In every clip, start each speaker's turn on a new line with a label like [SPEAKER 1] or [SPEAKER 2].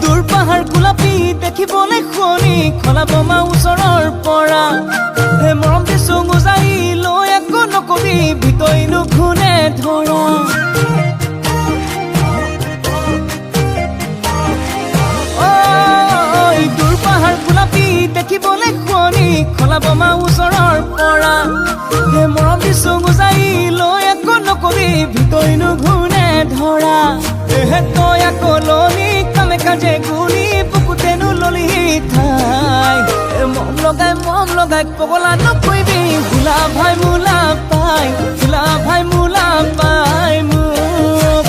[SPEAKER 1] দূৰ পাহাৰ গোলাপী দেখিবলৈ শুৱনি খলা বমা ওচৰৰ পৰা হে মৰম দিছো গুজাৰি লৈ একো নকবি ভিতৰিনো ঘূনে ধৰা দূৰ পাহাৰ গোলাপী দেখিবলৈ শুৱনি খলা বমা ওচৰৰ পৰা হে মৰম দিছো গুজাৰি লৈ একো নকবি ভিতৰিনো ঘূনে ধৰা হে তই আকলনি কামে কাজে গুলি বুকুতেনো ললি ঠাই মম লগাই পগলা নকৰিবি ভোলা ভাই মোলা পাই ভোলা ভাই মোলা পাই মোক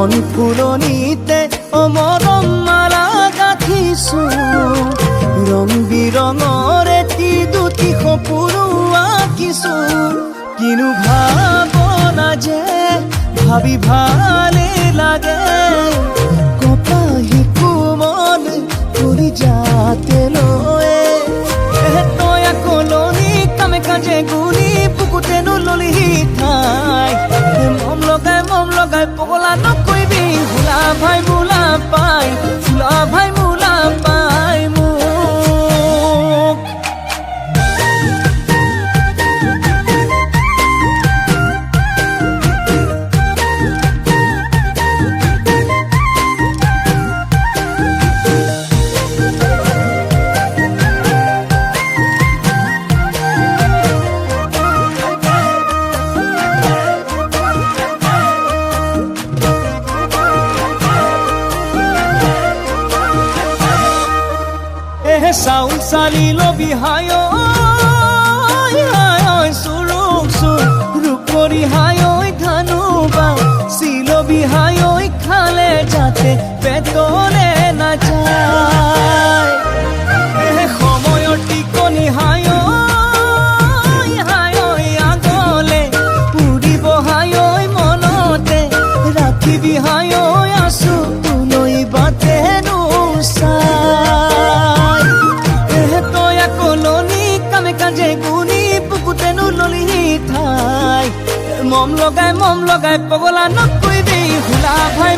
[SPEAKER 1] মন ফুলনিতে অমৰম মালা গাঁঠিছো ৰং বিৰঙৰ এটি দুটি সপোনো আঁকিছো কিনো ভাৱনা যে ভাবি ভালে লাগে কপাহি কোমল কৰি যাতে লয়ে তই আকলনি কামে কাজে গুলি বুকুতেনো ললি ঠাই মম লগাই পগলা নকৰিবি ভোলা ভাই মোলা পাই ভোলা ভাই মোলা পাই মোক চাউল চালি লবি হায় চুৰুক চুৰ ৰূপৰি হায় ধানু বা চিলবি হায় খালে যাতে পেটলে নাযায় সময়ৰ টিকনি হায় আগলে পুৰিব হায় মনতে ৰাখিবি হায় আছো তুলৈ বাটেনো চাই কাজে গুনি বুকুতেনো ললি ঠাই মম লগাই পগলা নকৰিবি ভোলা ভাই